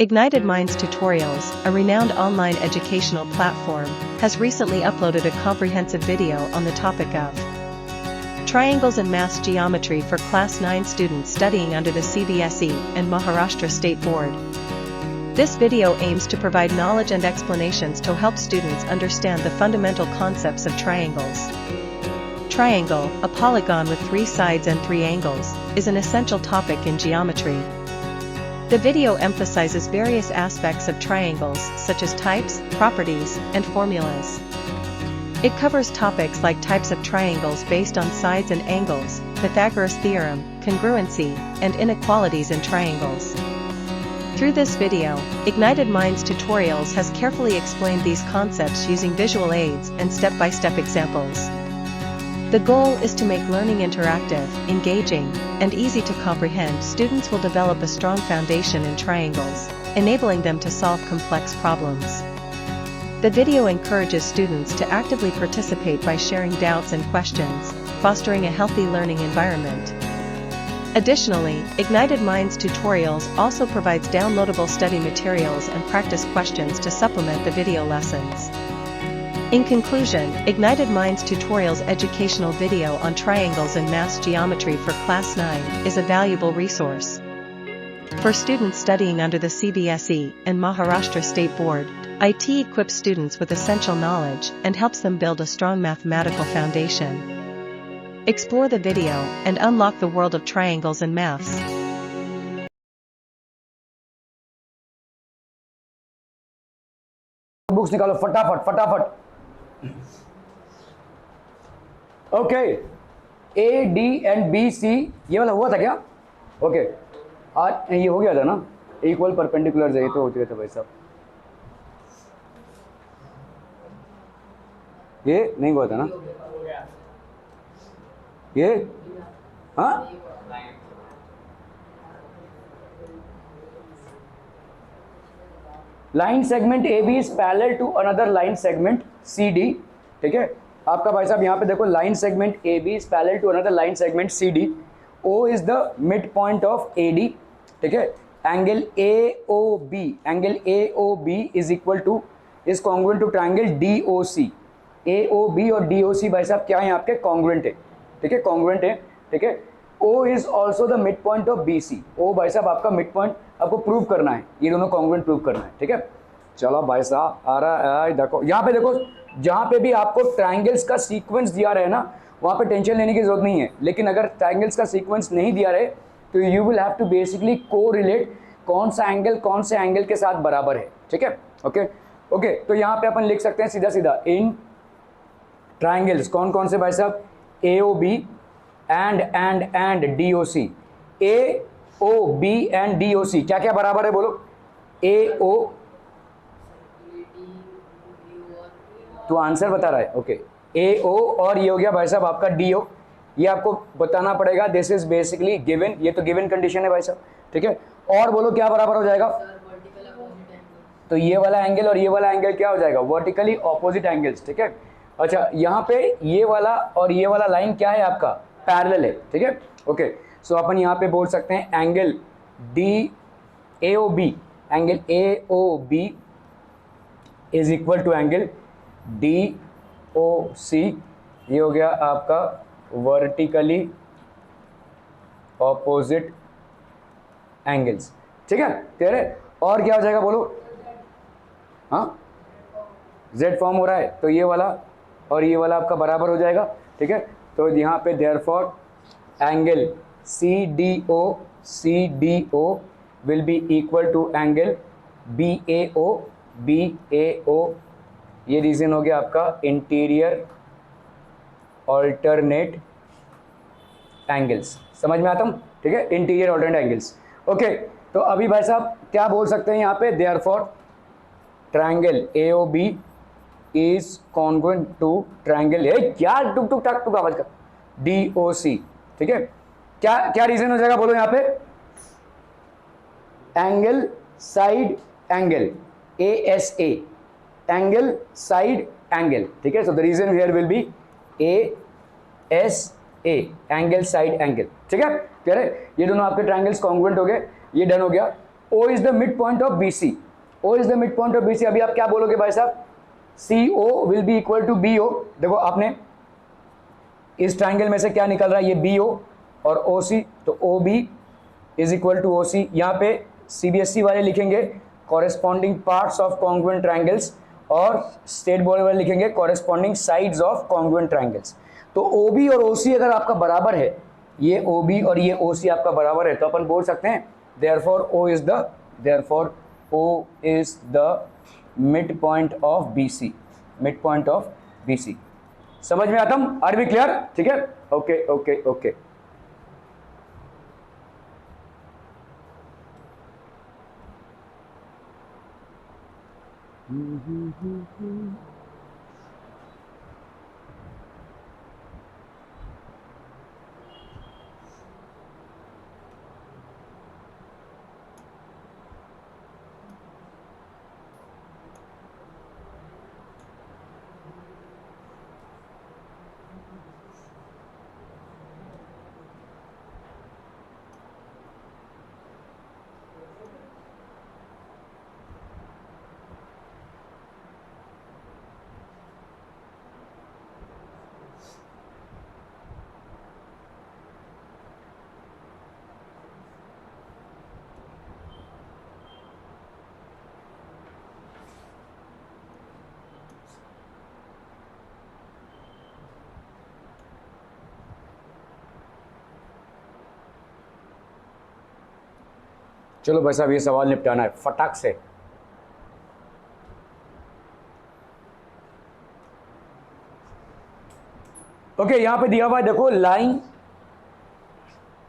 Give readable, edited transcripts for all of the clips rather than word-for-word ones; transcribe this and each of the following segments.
Ignited Minds Tutorials, a renowned online educational platform, has recently uploaded a comprehensive video on the topic of triangles and maths geometry for Class 9 students studying under the CBSE and Maharashtra State Board. This video aims to provide knowledge and explanations to help students understand the fundamental concepts of triangles. Triangle, a polygon with 3 sides and 3 angles, is an essential topic in geometry. The video emphasizes various aspects of triangles such as types, properties, and formulas. It covers topics like types of triangles based on sides and angles, Pythagoras theorem, congruency, and inequalities in triangles. Through this video, Ignited Minds Tutorials has carefully explained these concepts using visual aids and step-by-step examples. The goal is to make learning interactive, engaging, and easy to comprehend. Students will develop a strong foundation in triangles, enabling them to solve complex problems. The video encourages students to actively participate by sharing doubts and questions, fostering a healthy learning environment. Additionally, Ignited Minds Tutorials also provides downloadable study materials and practice questions to supplement the video lessons. In conclusion, Ignited Minds Tutorials educational video on triangles and maths geometry for Class 9 is a valuable resource. For students studying under the CBSE and Maharashtra State Board, IT equips students with essential knowledge and helps them build a strong mathematical foundation. Explore the video and unlock the world of triangles and maths. Books निकालो फटाफट फटाफट। Okay, A D and B C ये वाला हुआ था क्या? Okay, आज ये हो गया था ना, इक्वल परपेंडिकुलर ये तो हो गया था भाई साहब, ये नहीं हुआ था ना ये? हाँ, line segment A B is parallel to another line segment C D. ठीक है, आपका भाई साहब यहाँ पे देखो, line segment A B is parallel to another line segment C D. O is the mid point of A D. ठीक है, angle A O B, angle A O B is equal to, is congruent to triangle D O C. A O B और D O सी भाई साहब क्या है आपके? Congruent है। ठीक है, कॉन्ग्रुएंट है। ठीक है, O is also the mid point of B C. ओ भाई साहब आपका मिड पॉइंट आपको प्रूव करना है, ये दोनों कॉन्ग्रुएंट प्रूव करना है। ठीक है, चलो भाई साहब आ रहा है, देखो यहाँ पे देखो, जहाँ पे भी आपको ट्राइंगल्स का सीक्वेंस दिया रहे ना, वहाँ पे टेंशन लेने की जरूरत नहीं है। लेकिन अगर ट्राइंगल्स का सीक्वेंस नहीं दिया रहे तो you will have to basically को रिलेट कौन सा एंगल कौन से एंगल के साथ बराबर है। ठीक है, ओके ओके, तो यहाँ पे अपन लिख सकते हैं सीधा सीधा, इन ट्राइंगल्स कौन कौन से भाई साहब? A O B and D O C. A O B and D O C क्या क्या बराबर है बोलो? ए ओ, तो आंसर बता रहा है। ओके, ए ओ और ये हो गया भाई साहब आपका डी ओ, ये आपको बताना पड़ेगा। दिस इज बेसिकली गिवन, ये तो गिवन कंडीशन है भाई साहब। ठीक है, और बोलो क्या बराबर हो जाएगा? तो ये वाला एंगल और ये वाला एंगल क्या हो जाएगा? Vertically opposite angles. ठीक है, अच्छा यहाँ पे ये वाला और ये वाला लाइन क्या है आपका? पैरेलल है। ठीक है, ओके, सो अपन यहाँ पे बोल सकते हैं angle D A O B, angle A O B is equal to angle D O C. ये हो गया आपका वर्टिकली ऑपोजिट एंगल्स। ठीक है, क्लियर है? और क्या हो जाएगा बोलो? हाँ, जेड फॉर्म हो रहा है, तो ये वाला और ये वाला आपका बराबर हो जाएगा। ठीक है, तो यहाँ पे therefore angle C D O will be equal to angle B A O. ये रीजन हो गया आपका इंटीरियर ऑल्टरनेट एंगल्स। समझ में आता हूँ? ठीक है, इंटीरियर ऑल्टरनेट एंगल्स। ओके, तो अभी भाई साहब क्या बोल सकते हैं यहाँ पे? Therefore triangle A O B is congruent to triangle, क्या टुक टुक टक टुक आवाज का, डी ओ सी। ठीक है, क्या क्या रीजन हो जाएगा बोलो यहाँ पे? Angle side angle, A S A, angle side angle. ठीक है, so the reason here will be A S A, angle side angle. ठीक है, क्लियर है? ये दोनों आपके ट्राइंगल्स कॉन्ग्रुएंट हो गए, ये डन हो गया। O is the mid point of BC, O is the mid point of BC। अभी आप क्या बोलोगे भाई साहब, CO will be equal to BO। देखो आपने इस ट्राइंगल में से क्या निकल रहा है, ये BO और OC, तो OB is equal to OC। यहाँ पे CBSE वाले लिखेंगे corresponding parts of congruent triangles, और स्टेट बोर्ड वाले लिखेंगे corresponding sides of congruent triangles. तो OB और OC अगर आपका बराबर है, ये OB और ये OC आपका बराबर है, तो अपन बोल सकते हैं therefore O is the mid point of BC, mid point of BC। समझ में आता हूं, आर वी क्लियर? ठीक है, ओके ओके ओके। चलो भाई साहब ये सवाल निपटाना है फटाक से। ओके, यहां पे दिया हुआ है देखो line,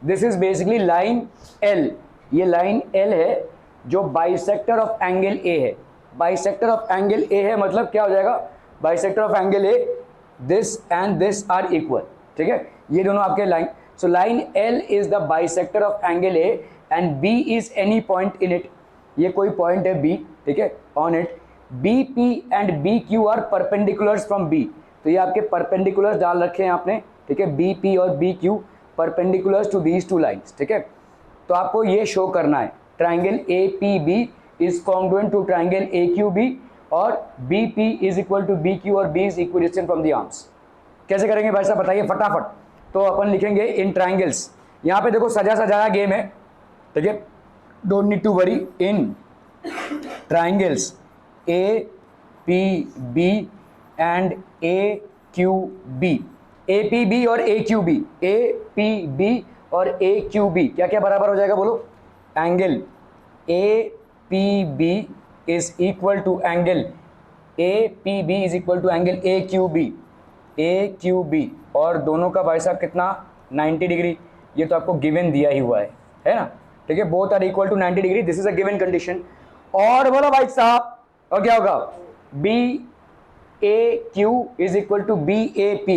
this is basically line L, ये लाइन L है जो बाइसेक्टर ऑफ एंगल A है। बाइसेक्टर ऑफ एंगल A है मतलब क्या हो जाएगा, bisector of angle A, this and this are equal, ठीक है, ये दोनों आपके line. So line L is the bisector of angle A and B is any point in it, ये कोई पॉइंट है B, ठीक है, on it. BP and BQ are perpendiculars from B, तो ये आपके परपेंडिकुलर्स डाल रखे हैं आपने, ठीक है, BP और BQ perpendiculars to these two lines, ठीक है। तो आपको ये शो करना है triangle APB is congruent to triangle AQB और BP is equal to BQ और B is equidistant from the arms. कैसे करेंगे भाई साहब बताइए फटाफट। तो अपन लिखेंगे इन ट्राइंगल्स, यहाँ पे देखो सजा सजाया गेम है, ठीक है, don't need to worry. In triangles APB and AQB, APB और AQB, APB और AQB क्या क्या बराबर हो जाएगा बोलो, angle APB is equal to angle APB is equal to angle AQB, और दोनों का भाई साहब कितना 90 डिग्री, ये तो आपको गिवन दिया ही हुआ है ना, ठीक है, both are equal to 90 degree, this is a given condition. और बोलो भाई साहब, और क्या होगा, BAQ is equal to BAP,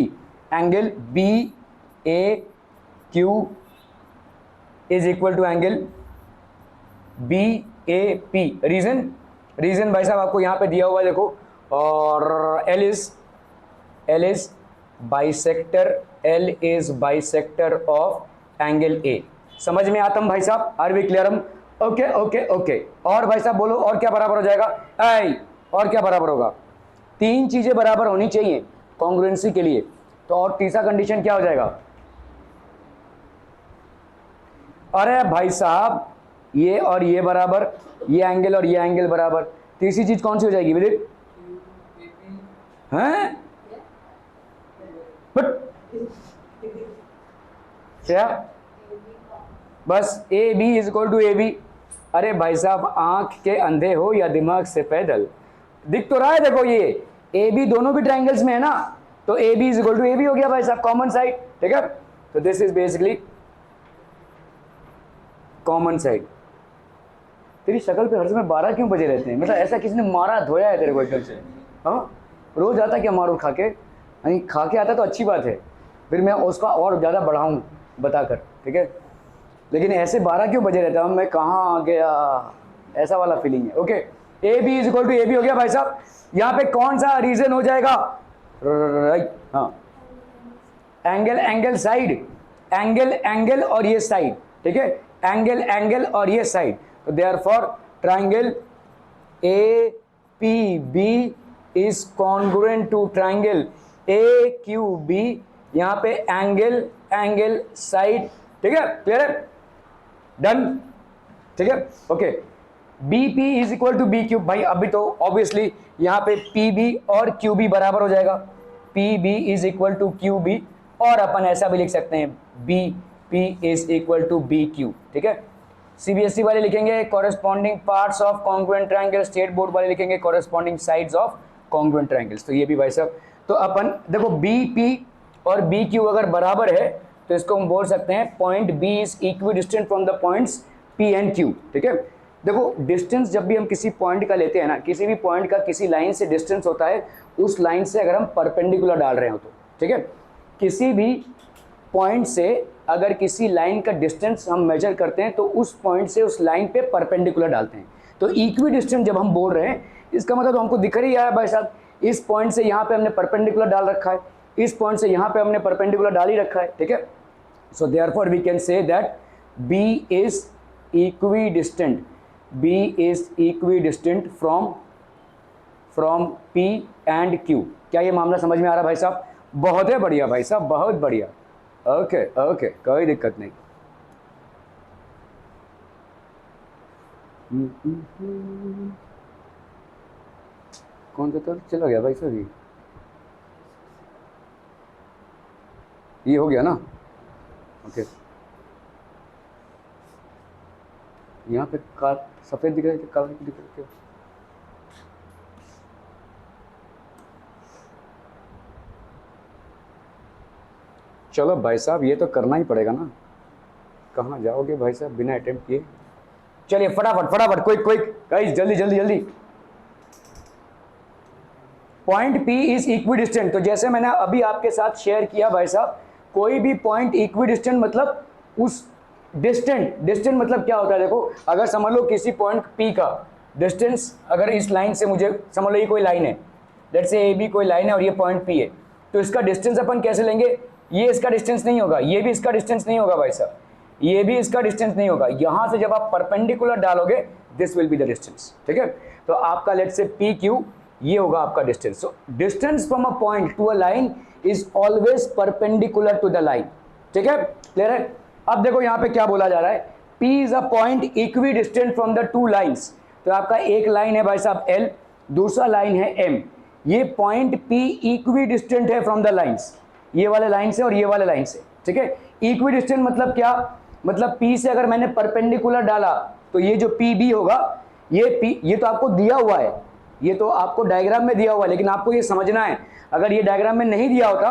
angle BAQ is equal to angle BAP। Reason भाई साहब आपको यहाँ पे दिया हुआ है देखो, और L is bisector of angle A। समझ में आता भाई साहब, are we clear? Okay okay okay. और भाई साहब बोलो और क्या बराबर हो जाएगा, और क्या बराबर होगा, तीन चीजें बराबर होनी चाहिए कॉन्ग्रुएंसी के लिए, तो और तीसरा कंडीशन क्या हो जाएगा, अरे भाई साहब ये और ये बराबर, ये एंगल और ये एंगल बराबर, तीसरी चीज कौन सी हो जाएगी विदित, हैं क्या, बस AB is equal to AB। अरे भाई साहब आंख के अंधे हो या दिमाग से पैदल, दिख तो रहा है देखो, ये AB दोनों भी ट्राइंगल्स में है ना, तो AB is equal to AB हो गया भाई साहब, कॉमन साइड, ठीक है। तो this is basically common side. तेरी शक्ल पे हर समय 12 क्यों बजे रहते हैं, मतलब ऐसा किसी ने मारा धोया है तेरे को एकदम से, हाँ रोज आता क्या मारो खा के, नहीं खा के आता तो अच्छी बात है, फिर मैं उसका और ज़्यादा बढ़ाऊँ बताकर, ठीक है, लेकिन ऐसे 12 क्यों बजे रहता हूँ, मैं कहाँ आ गया, ऐसा वाला फीलिंग है। Okay, AB is equal to AB हो गया भाई साहब। यहाँ पे कौन सा रीजन हो जाएगा, राइट, हाँ, एंगल और ये साइड, ठीक है, एंगल और ये side, therefore triangle A P B is congruent to triangle A Q B, यहाँ पे एंगल साइड, ठीक है, क्लियर है, डन, ठीक है, okay. B P is equal to B Q, भाई अभी तो ऑब्वियसली यहाँ पे पी बी और क्यू बी बराबर हो जाएगा, P B is equal to Q B, और अपन ऐसा भी लिख सकते हैं B P is equal to B Q, ठीक है। सीबीएसई वाले लिखेंगे corresponding parts of congruent triangle, state board वाले लिखेंगे corresponding sides of congruent triangles. तो ये भी भाई साहब, तो अपन देखो बी पी और बी क्यू अगर बराबर है तो इसको हम बोल सकते हैं point B is equidistant from the points P and Q, ठीक है। देखो डिस्टेंस जब भी हम किसी पॉइंट का लेते हैं ना, किसी भी पॉइंट का किसी लाइन से डिस्टेंस होता है, उस लाइन से अगर हम परपेंडिकुलर डाल रहे हो तो, ठीक है, किसी भी पॉइंट से अगर किसी लाइन का डिस्टेंस हम मेजर करते हैं तो उस पॉइंट से उस लाइन पे परपेंडिकुलर डालते हैं। तो इक्वी डिस्टेंट जब हम बोल रहे हैं, इसका मतलब हमको दिख रही है भाई साहब, इस पॉइंट से यहाँ पे हमने परपेंडिकुलर डाल रखा है, इस पॉइंट से यहाँ पे हमने परपेंडिकुलर डाल ही रखा है, ठीक है। So therefore we can say that B is equidistant, B is equidistant from P and Q. क्या ये मामला समझ में आ रहा भाई साहब? बहुत है बढ़िया भाई साहब, बहुत बढ़िया, ओके ओके, कोई दिक्कत नहीं। कौन सा तर चला गया भाई साहब? ये हो गया ना, ओके। यहाँ पे सफेद दिख रहा है, काला दिख रहा है। चलो भाई साहब, ये तो करना ही पड़ेगा ना, कहाँ जाओगे भाई साहब बिना अटेम्प्ट किए? चलिए फटाफट फटाफट, क्विक गाइस, जल्दी जल्दी जल्दी। Point P is equi distant, तो जैसे मैंने अभी आपके साथ शेयर किया भाई साहब, कोई भी पॉइंट इक्वी डिस्टेंट मतलब उस डिस्टेंट मतलब क्या होता है? देखो अगर समझ लो किसी पॉइंट P का डिस्टेंस, अगर इस लाइन से मुझे समझ लो ये कोई लाइन है, लेट्स से AB कोई लाइन है और ये पॉइंट P है, तो इसका डिस्टेंस अपन कैसे लेंगे? ये इसका डिस्टेंस नहीं होगा, ये भी इसका डिस्टेंस नहीं होगा भाई साहब, ये भी इसका डिस्टेंस नहीं होगा। यहां से जब आप परपेंडिकुलर डालोगे, this will be the distance, ठीक है। तो आपका लेट्स से पी क्यू, ये होगा आपका distance. So distance from a point to a line is always perpendicular to the line, ठीक है, क्लियर है। अब देखो यहाँ पे क्या बोला जा रहा है, P is a point equi distant from the two lines. तो आपका एक लाइन है भाई साहब L, दूसरा लाइन है M, ये पॉइंट P इक्वी डिस्टेंट है फ्रॉम द लाइन्स, ये वाले लाइन से और ये वाले लाइन से, ठीक है। इक्वी डिस्टेंट मतलब क्या? मतलब P से अगर मैंने परपेंडिकुलर डाला तो ये जो PB होगा, ये तो आपको दिया हुआ है, ये तो आपको डायग्राम में दिया हुआ है, लेकिन आपको ये समझना है, अगर ये डायग्राम में नहीं दिया होता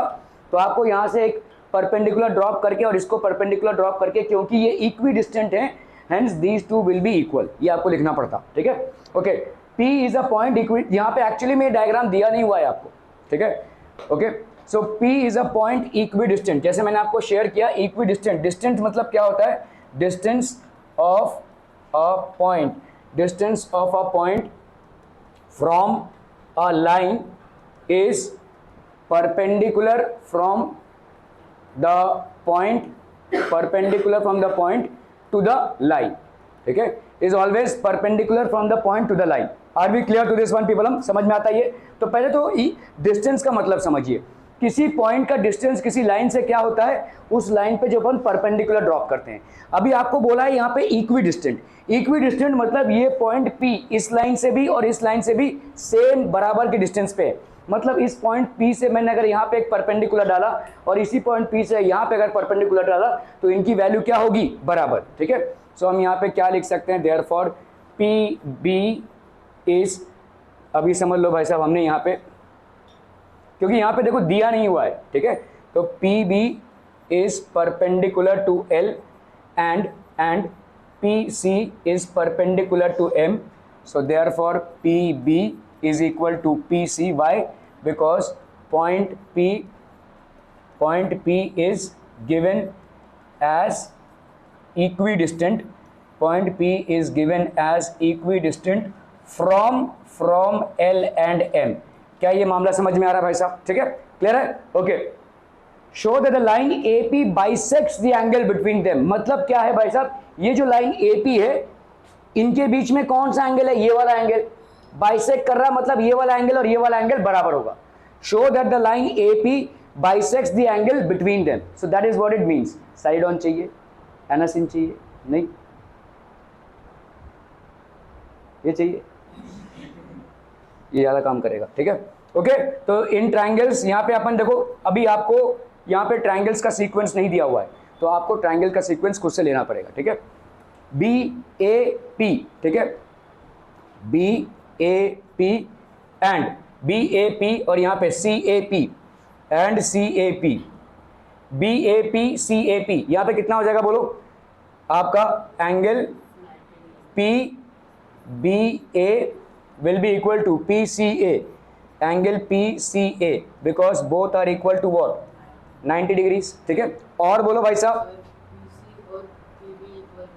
तो आपको यहाँ से एक परपेंडिकुलर ड्रॉप करके और इसको परपेंडिकुलर ड्रॉप करके, क्योंकि ये इक्वी डिस्टेंट है, hence these two will be equal, ये आपको लिखना पड़ता, ठीक है, okay. P is a point equi, यहाँ पे एक्चुअली में डायग्राम दिया नहीं हुआ है आपको, ठीक है, okay. So P is a point equi distant, जैसे मैंने आपको शेयर किया इक्वी डिस्टेंट, डिस्टेंस मतलब क्या होता है? Distance of a point, distance of a point from a line is perpendicular from the point, perpendicular from the point to the line, ठीक है, is always perpendicular from the point to the line. Are we clear to this one people? हम समझ में आता है ये? तो पहले तो डिस्टेंस का मतलब समझिए, किसी पॉइंट का डिस्टेंस किसी लाइन से क्या होता है? उस लाइन पे जो अपन परपेंडिकुलर ड्रॉप करते हैं। अभी आपको बोला है यहाँ पे इक्वी डिस्टेंट, इक्वी डिस्टेंट मतलब ये पॉइंट P इस लाइन से भी और इस लाइन से भी सेम बराबर के डिस्टेंस पे है। मतलब इस पॉइंट P से मैंने अगर यहाँ पे एक परपेंडिकुलर डाला और इसी पॉइंट P से यहाँ पे अगर परपेंडिकुलर डाला तो इनकी वैल्यू क्या होगी? बराबर, ठीक है। सो हम यहाँ पे क्या लिख सकते हैं? देयरफॉर PB इज, अभी समझ लो भाई साहब, हमने यहाँ पे, क्योंकि यहाँ पे देखो दिया नहीं हुआ है, ठीक है, तो PB is perpendicular to L and PC is perpendicular to M. So therefore PB is equal to PC. Why? Because point P is given as equidistant. Point P is given as equidistant from L and M. क्या ये मामला समझ में आ रहा है भाई साहब? ठीक है, क्लियर है? Okay. Show that the line AP bisects the angle between them. मतलब क्या है भाई साहब? ये जो लाइन AP है इनके बीच में कौन सा एंगल है, ये वाला एंगल बाइसेक्ट कर रहा है, मतलब ये वाला एंगल और ये वाला एंगल बराबर होगा। Show that the line AP bisects the angle between them, so that is what it means. Side on चाहिए, एनासिन चाहिए, नहीं ये चाहिए, ये ज्यादा काम करेगा, ठीक है। ओके, तो इन ट्रायंगल्स यहाँ पे अपन देखो, अभी आपको यहाँ पे ट्रायंगल्स का सीक्वेंस नहीं दिया हुआ है, तो आपको ट्रायंगल का सीक्वेंस खुद से लेना पड़ेगा, ठीक है। BAP, ठीक है, BAP एंड BAP और यहाँ पे CAP and CAP, BAP CAP, यहाँ पे कितना हो जाएगा बोलो, आपका angle PBA will be equal to PCA, angle PCA, because both are equal to what, 90 degrees, ठीक है। और बोलो भाई साहब,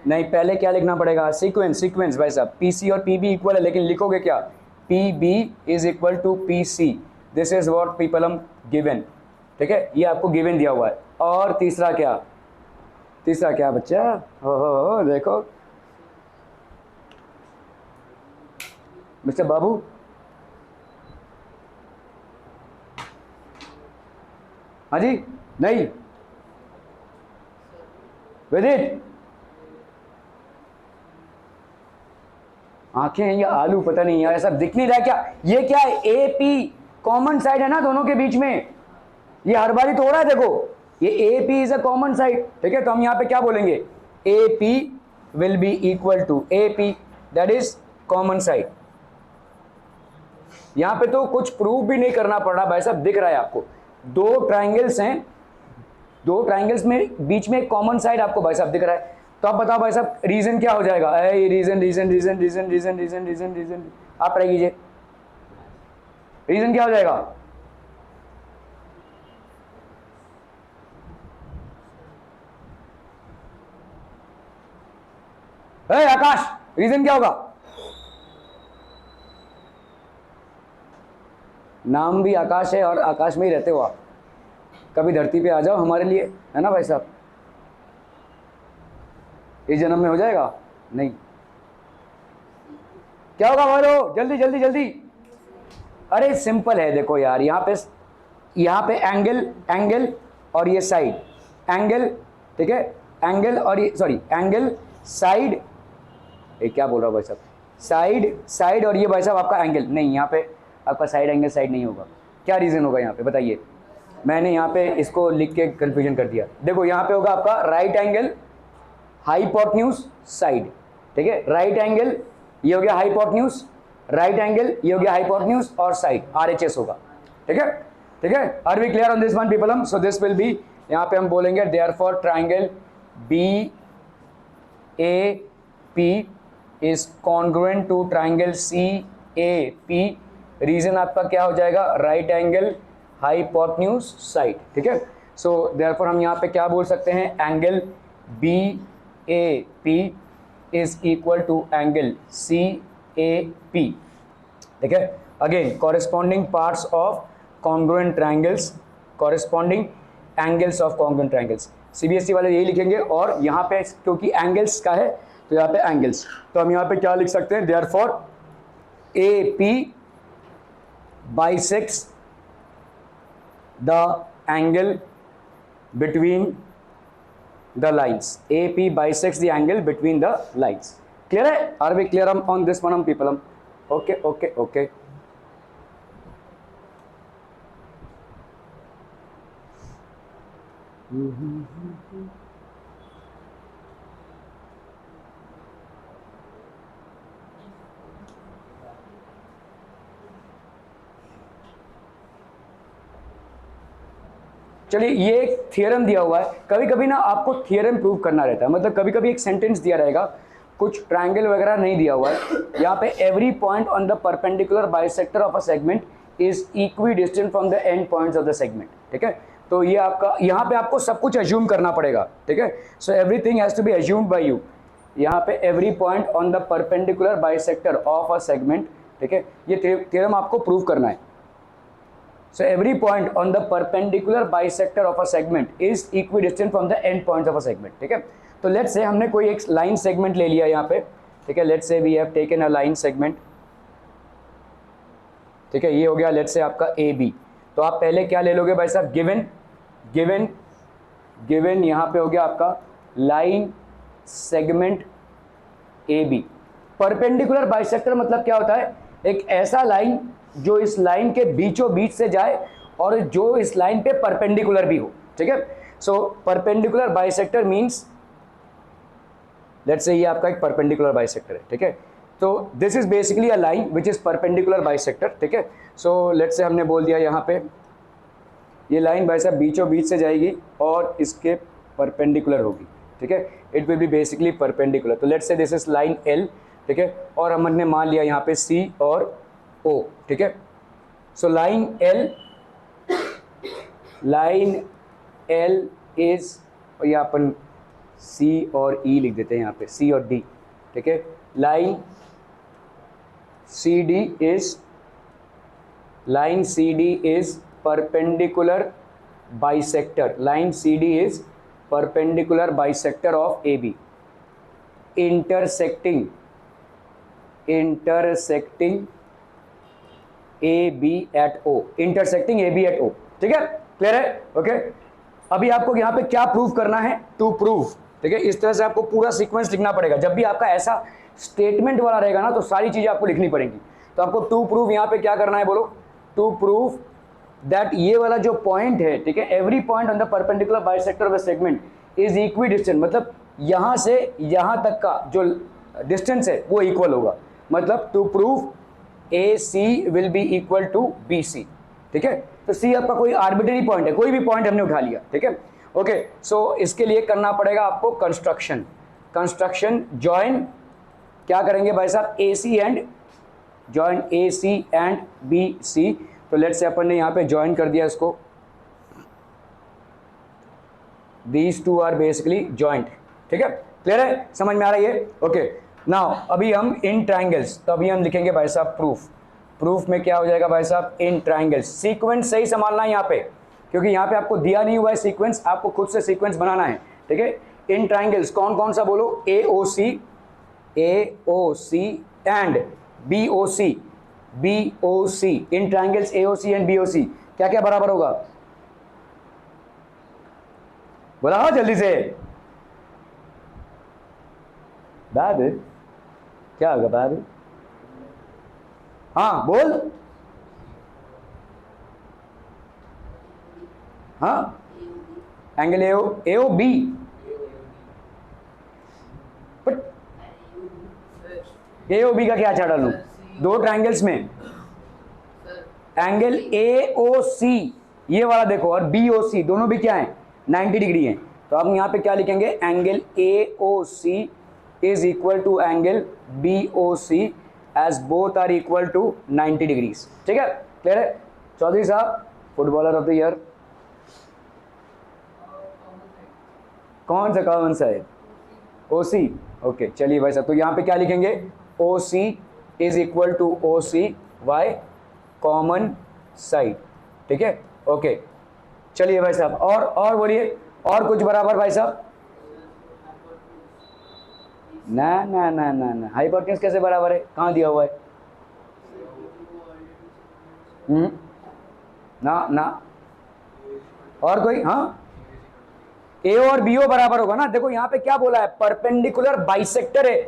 नहीं पहले क्या लिखना पड़ेगा, सीक्वेंस, सीक्वेंस भाई साहब, PC और PB इक्वल है, लेकिन लिखोगे क्या, PB is equal to PC, this is what people हम given, ठीक है, ये आपको गिवन दिया हुआ है। और तीसरा क्या, तीसरा क्या बच्चा, हो देखो मिस्टर बाबू, हाँ जी, नहीं विदित, आंखें या आलू पता नहीं यार, ऐसा दिख नहीं रहा क्या, ये क्या है, AP कॉमन साइड है ना दोनों के बीच में, ये हर बारी तो हो रहा है, देखो ये AP is a common side, ठीक है। तो हम यहाँ पे क्या बोलेंगे, AP will be equal to AP, that is common side. यहाँ पे तो कुछ प्रूव भी नहीं करना पड़ रहा भाई साहब, दिख रहा है आपको, दो ट्राइंगल्स हैं, दो ट्राइंगल्स में बीच में एक कॉमन साइड आपको भाई साहब दिख रहा है। तो आप बताओ भाई साहब रीजन क्या हो जाएगा, ये reason reason reason reason reason reason reason reason, आप ट्राई कीजिए, रीजन क्या हो जाएगा, आकाश रीजन क्या होगा, नाम भी आकाश है और आकाश में ही रहते हो आप, कभी धरती पे आ जाओ हमारे लिए, है ना भाई साहब, इस जन्म में हो जाएगा, नहीं क्या होगा बोलो, जल्दी जल्दी जल्दी, अरे सिंपल है, देखो यार यहाँ पे एंगल, एंगल और ये साइड, एंगल, ठीक है, एंगल और ये सॉरी एंगल साइड, ये क्या बोल रहा हूँ भाई साहब, साइड साइड और ये भाई साहब आपका एंगल, नहीं यहाँ पे आपका साइड एंगल साइड नहीं होगा, क्या रीज़न होगा यहाँ पे बताइए, मैंने यहाँ पे इसको लिख के कंफ्यूजन कर दिया, देखो यहाँ पे होगा आपका राइट एंगल हाइपोटेन्यूज साइड, ठीक है, राइट एंगल ये हो गया हाइपोटेन्यूज, राइट एंगल ये हो गया हाइपोटेन्यूज और साइड RHS होगा, ठीक है, ठीक है। Are we clear on this one people, हम सो दिस विल बी, यहाँ पे हम बोलेंगे therefore triangle BAP is congruent to triangle CAP, reason आपका क्या हो जाएगा, राइट एंगल हाइपोटेन्यूज साइड, ठीक है। सो देयरफॉर हम यहाँ पे क्या बोल सकते हैं, angle BAP is equal to angle CAP, ठीक है। Again corresponding parts of congruent triangles, corresponding angles of congruent triangles, CBSE वाले यही लिखेंगे, और यहाँ पे क्योंकि एंगल्स का है तो यहाँ पे एंगल्स, तो हम यहाँ पे क्या लिख सकते हैं, therefore AP bisects the angle between the lines, AP bisects the angle between the lines, clear है, are we clear on this one people, okay okay okay। चलिए ये एक थियरम दिया हुआ है, कभी कभी ना आपको थियरम प्रूव करना रहता है, मतलब कभी कभी एक सेंटेंस दिया रहेगा, कुछ ट्रायंगल वगैरह नहीं दिया हुआ है, यहाँ पे every point on the perpendicular bisector of a segment is equidistant from the end points of the segment, ठीक है। तो ये आपका यहाँ पे आपको सब कुछ एज्यूम करना पड़ेगा, ठीक है, so everything has to be assumed by you, यहाँ पे every point on the perpendicular bisector of a segment, ठीक है, ये थियरम आपको प्रूव करना है। So every point on the perpendicular bisector of a segment is equidistant from the end points of a segment, ठीक है। तो लेट्स से हमने कोई एक लाइन सेगमेंट ले लिया यहाँ पे, ठीक है, let's say we have taken a line segment, ठीक है, ये हो गया लेट्स से आपका ए बी। तो आप पहले क्या ले लोगे भाई साहब, गिवन गिवन गिवन यहाँ पे हो गया आपका line segment A B. Perpendicular bisector मतलब क्या होता है, एक ऐसा लाइन जो इस लाइन के बीचों बीच से जाए और जो इस लाइन पे परपेंडिकुलर भी हो, ठीक है। So perpendicular bisector means let's say ये आपका एक परपेंडिकुलर बाइसेक्टर है, ठीक है। तो this is basically a line which is perpendicular bisector, ठीक है। सो लेट्स से हमने बोल दिया यहाँ पे ये लाइन भाई साहब बीचों बीच से जाएगी और इसके परपेंडिकुलर होगी, ठीक है, it will be basically perpendicular. तो let's say this is line L, ठीक है, और हमने मान लिया यहाँ पे सी और ओ, ठीक है। सो लाइन एल इज, और यहाँ अपन सी और ई लिख देते हैं यहाँ पे, सी और डी, ठीक है। Line C D is perpendicular bisector, line CD is perpendicular bisector of AB, intersecting AB at O, intersecting AB at O, ठीक है, क्लियर है, ओके। अभी आपको यहाँ पे क्या प्रूव करना है, टू प्रूव, ठीक है। इस तरह से आपको पूरा सीक्वेंस लिखना पड़ेगा। जब भी आपका ऐसा स्टेटमेंट वाला रहेगा ना तो सारी चीजें आपको लिखनी पड़ेंगी। तो आपको टू प्रूव यहाँ पे क्या करना है, बोलो, टू प्रूव दैट ये वाला जो पॉइंट है, ठीक है, every point on the perpendicular bisector of a segment is equi distant, मतलब यहाँ से यहाँ तक का जो डिस्टेंस है वो इक्वल होगा। मतलब to prove A C will be equal to B C, ठीक है। तो सी आपका कोई आर्बिट्रेरी पॉइंट है, कोई भी पॉइंट हमने उठा लिया, ठीक है, ओके। सो इसके लिए करना पड़ेगा आपको कंस्ट्रक्शन जॉइन, क्या करेंगे भाई साहब, A C and join A C and B C. तो लेट्स से अपन ने यहाँ पे ज्वाइन कर दिया इसको, these two are basically joint, ठीक है, क्लियर है, समझ में आ रही है, ओके। नाउ अभी हम इन ट्राइंगल्स, तो अभी हम लिखेंगे भाई साहब प्रूफ में क्या हो जाएगा भाई साहब, इन ट्राइंगल्स। सीक्वेंस सही संभालना है यहाँ पे, क्योंकि यहाँ पे आपको दिया नहीं हुआ है सीक्वेंस, आपको खुद से सीक्वेंस बनाना है, ठीक है। इन ट्राइंगल्स कौन कौन सा बोलो, A O C and B O C, in triangles A O C and B O C क्या क्या बराबर होगा, बोला हाँ जल्दी से, बाबू क्या होगा बाबू, हाँ बोल, हाँ angle A O B, A O B का क्या चार्ट डालूं, दो ट्राइंगल्स में एंगल ए ओ सी ये वाला देखो और बी ओ सी दोनों भी क्या है, 90 डिग्री है। तो हम यहाँ पे क्या लिखेंगे, angle A O C is equal to angle B O C as both are equal to 90 degrees, ठीक है, क्लियर है। चौधरी साहब फुटबॉलर ऑफ द ईयर कौन सा है, ओ सी, ओके चलिए भाई साहब। तो यहाँ पे क्या लिखेंगे, O C is equal to O C why common side, ठीक है, ओके चलिए भाई साहब। और बोलिए, और कुछ बराबर भाई साहब, ना ना ना ना ना, हाइपोटेन्यूज कैसे बराबर है, कहाँ दिया हुआ है, ना और कोई, हाँ ए और बी ओ बराबर होगा ना। देखो यहाँ पे क्या बोला है, परपेंडिकुलर बाइसेक्टर है,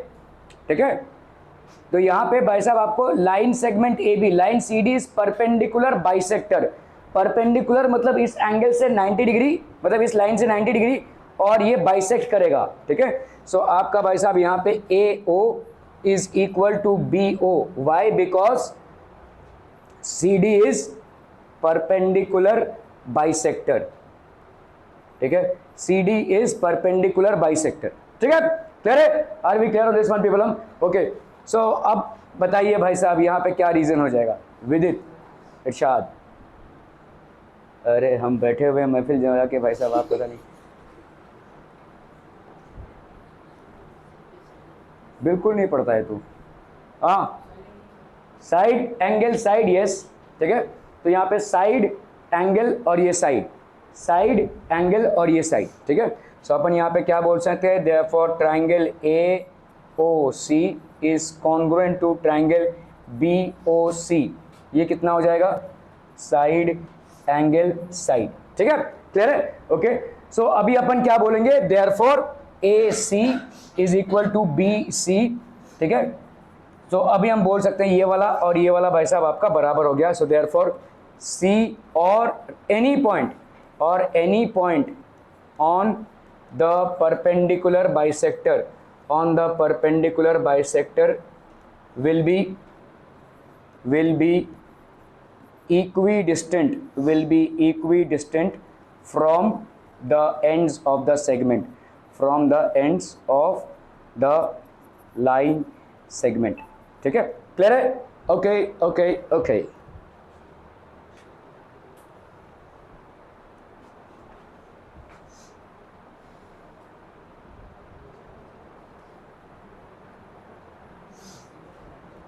ठीक है। तो यहाँ पे भाई साहब आपको line segment A B, line C D is perpendicular bisector. Perpendicular मतलब इस एंगल से 90 डिग्री, मतलब इस लाइन से 90 डिग्री और ये बाइसेक्ट करेगा, ठीक है। सो आपका भाई साहब यहाँ पे A O is equal to B O, why, because C D is perpendicular bisector, ठीक है, C D is perpendicular bisector, ठीक है, क्लियर है, are we clear on this one people hmm, okay. So अब बताइए भाई साहब यहाँ पे क्या रीजन हो जाएगा, विदित इरशाद, अरे हम बैठे हुए महफिल जमा के भाई साहब, आप पता नहीं, बिल्कुल नहीं पढ़ता है तू, हाँ साइड एंगल साइड, यस, ठीक है। तो यहाँ पे साइड एंगल और ये साइड एंगल और ये साइड, ठीक है। सो अपन यहाँ पे क्या बोल सकते हैं, therefore triangle A BOC is congruent to triangle BOC, ये कितना हो जाएगा, साइड एंगल साइड, ठीक है, क्लियर है, ओके। सो अभी अपन क्या बोलेंगे, therefore AC is equal to BC, ठीक है। तो अभी हम बोल सकते हैं ये वाला और ये वाला भाई साहब आपका बराबर हो गया। सो देयरफॉर C और any point on the perpendicular bisector will be equidistant from the ends of the line segment, ठीक है, क्लियर है, ओके।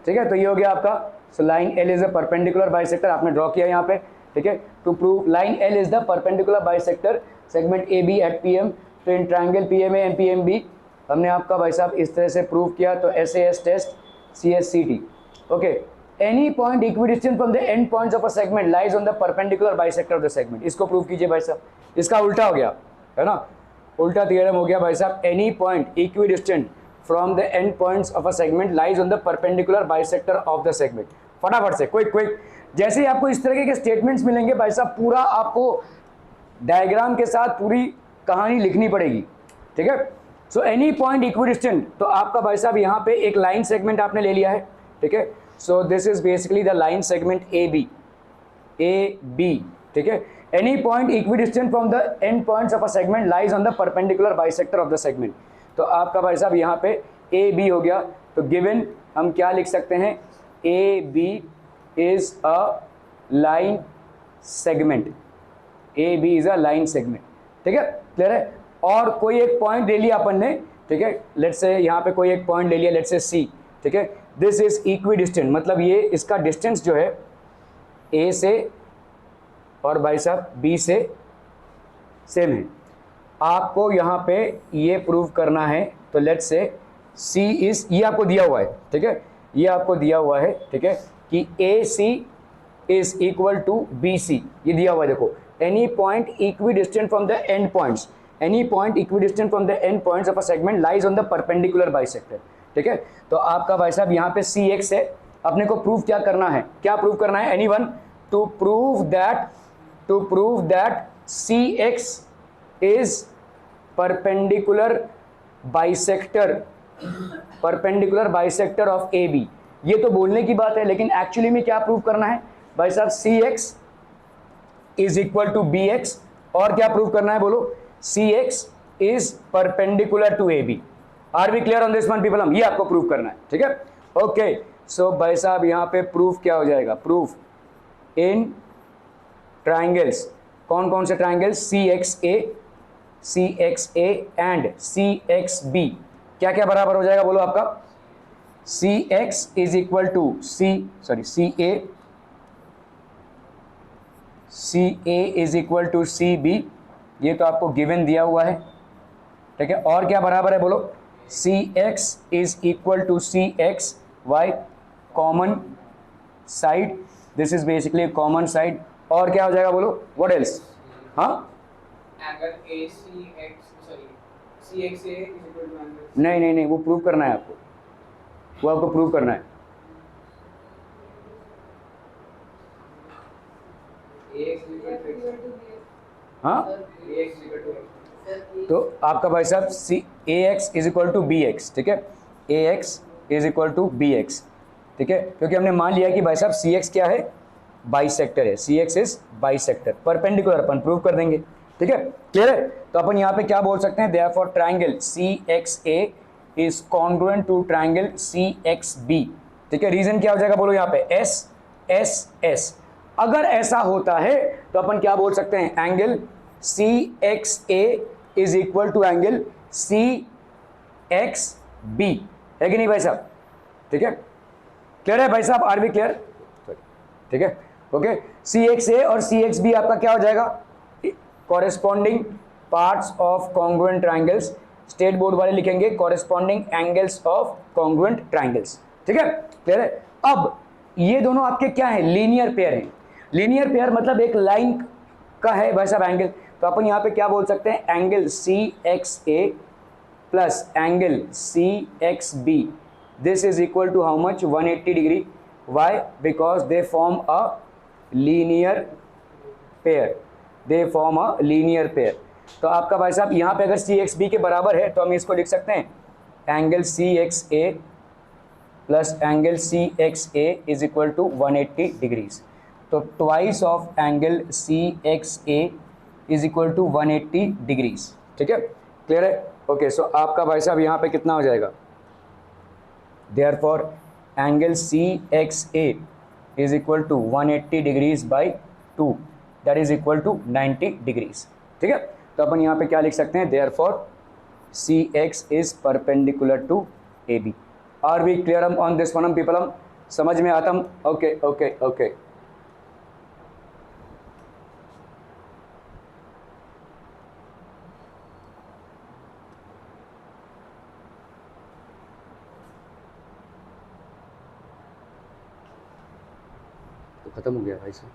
ठीक है, तो ये हो गया आपका। So line L is a perpendicular bisector, आपने ड्रॉ किया यहाँ पे, ठीक है। To prove line L is the perpendicular bisector segment A B at P M, तो in triangle P M A and P M B हमने आपका भाई साहब इस तरह से प्रूव किया। तो SAS test CSCT, okay. Any point equidistant from the end points of a segment lies on the perpendicular bisector of the segment, इसको प्रूव कीजिए भाई साहब। इसका उल्टा हो गया है ना, उल्टा थ्योरम हो गया भाई साहब। Any point equidistant from the end points of a segment lies on the perpendicular bisector of the segment. फटाफट से क्विक, जैसे ही आपको इस तरह के स्टेटमेंट्स मिलेंगे भाई साहब, पूरा आपको डायग्राम के साथ पूरी कहानी लिखनी पड़ेगी, ठीक है। सो एनी पॉइंट इक्विडिस्टेंट, तो आपका भाई साहब यहाँ पे एक लाइन सेगमेंट आपने ले लिया है, ठीक है। So this is basically the line segment AB, ठीक है। Any point equidistant from the end points of a segment lies on the perpendicular bisector of the segment, तो आपका भाई साहब यहाँ पे AB हो गया। तो गिवन हम क्या लिख सकते हैं, AB is a line segment, ठीक है, क्लियर है। और कोई एक पॉइंट ले लिया अपन ने, ठीक है, लेट्स से यहाँ पे कोई एक पॉइंट ले लिया, लेट्स से C, ठीक है। दिस इज इक्विडिस्टेंट, मतलब ये इसका डिस्टेंस जो है A से और भाई साहब B से सेम है। आपको यहाँ पे ये प्रूव करना है, तो लेट्स से C इज, ये आपको दिया हुआ है, ठीक है, ये आपको दिया हुआ है, ठीक है, कि AC is equal to BC, ये दिया हुआ है, देखो। Any point equidistant from the end points, of a segment lies on the perpendicular bisector, ठीक है। तो आपका भाई साहब यहाँ पे CX है, अपने को प्रूव क्या करना है, anyone to prove that CX is perpendicular bisector of AB। ये तो बोलने की बात है, लेकिन एक्चुअली में क्या प्रूव करना है भाई साहब, CX is equal to BX, और क्या प्रूव करना है बोलो, CX is perpendicular to AB। Are we clear on this one people, हम ये आपको प्रूव करना है, ठीक है, ओके। सो भाई साहब यहाँ पे प्रूफ क्या हो जाएगा, प्रूफ इन ट्राइंगल्स, कौन कौन से ट्राइंगल्स, CXA एंड CXB, क्या क्या बराबर हो जाएगा बोलो आपका, CX is equal to CA is equal to CB, ये तो आपको गिवन दिया हुआ है, ठीक है। और क्या बराबर है बोलो, CX is equal to CXY, common side, this is basically common side. और क्या हो जाएगा बोलो, व्हाट एल्स, हाँ, नहीं, वो प्रूव करना है आपको, प्रूव करना है। हाँ, तो आपका भाई साहब AX is equal to BX, ठीक है, AX is equal to BX, ठीक है, क्योंकि हमने मान लिया कि भाई साहब CX क्या है, बाइसेक्टर है, CX is bisector, perpendicular upon prove कर देंगे, ठीक है, क्लियर है। तो अपन यहाँ पे क्या बोल सकते हैं, therefore triangle CXA is congruent to triangle CXB, ठीक है। रीजन क्या हो जाएगा बोलो यहाँ पे, SSS। अगर ऐसा होता है तो अपन क्या बोल सकते हैं, angle CXA is equal to angle CXB, है कि नहीं भाई साहब, ठीक है, क्लियर है भाई साहब, आर बी क्लियर, ठीक है, ओके। CXA और CXB आपका क्या हो जाएगा, corresponding parts of congruent triangles state board वाले लिखेंगे corresponding angles of congruent triangles. ठीक है, क्लियर है। अब ये दोनों आपके क्या है, लीनियर पेयर हैं। लीनियर पेयर मतलब एक लाइन का है भाई साहब एंगल, तो अपन यहाँ पे क्या बोल सकते हैं, angle C X A plus angle C X B, this is equal to how much, 180 degree. Why, because they form a linear pair, they form a linear pair. तो आपका भाई साहब यहाँ पे अगर सी एक्स बी के बराबर है तो हम इसको लिख सकते हैं angle C X A plus angle C X A is equal to 180 degrees. तो twice of angle C X A is equal to 180 degrees. ठीक है, क्लियर है। ओके, सो आपका भाई साहब यहाँ पे कितना हो जाएगा, therefore angle C X A is equal to 180 degrees by 2, that is equal to 90 degrees. ठीक है, तो अपन यहाँ पे क्या लिख सकते हैं, therefore C X is perpendicular to A B. Are we clear on this one people, हम समझ में आता हम। ओके ओके ओके, तो खत्म हो गया भाई साहब।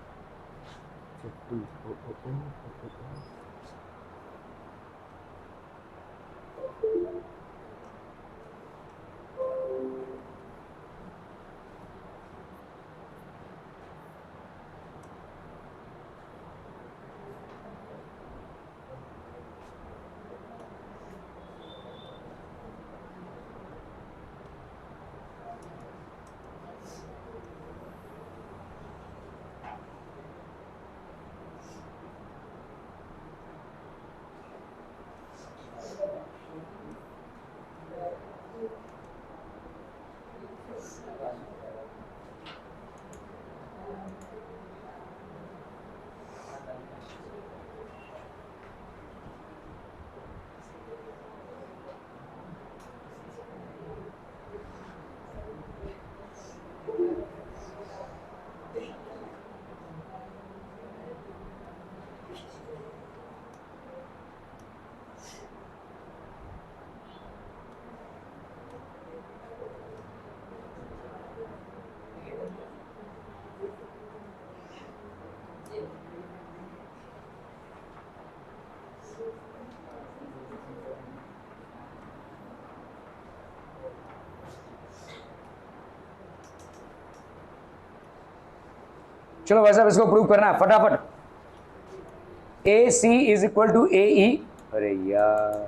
चलो वैसा इसको प्रूव करना है फटाफट। ए सी इज इक्वल टू ए ई, अरे यार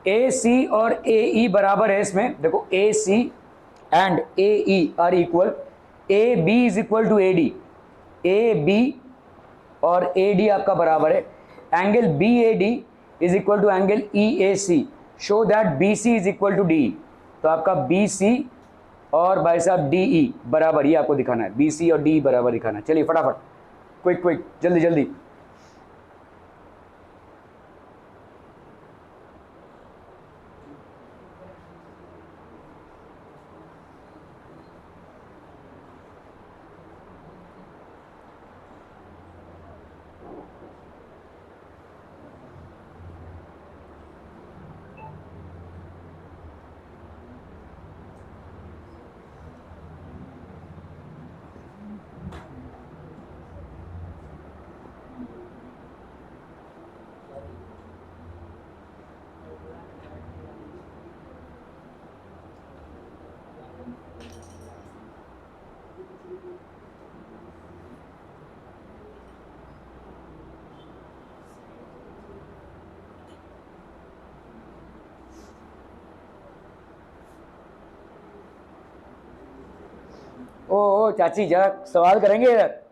ए सी और ए ई बराबर है इसमें, देखो A C and A E are equal, A B is equal to A D, A B और ए डी आपका बराबर है, angle B A D is equal to angle E A C, show that B C is equal to D. तो आपका B C और भाई साहब D E बराबर, ये आपको दिखाना है, बी सी और डी बराबर दिखाना है। चलिए फटाफट, क्विक क्विक, जल्दी जल्दी। ओ चाची जरा सवाल करेंगे इधर।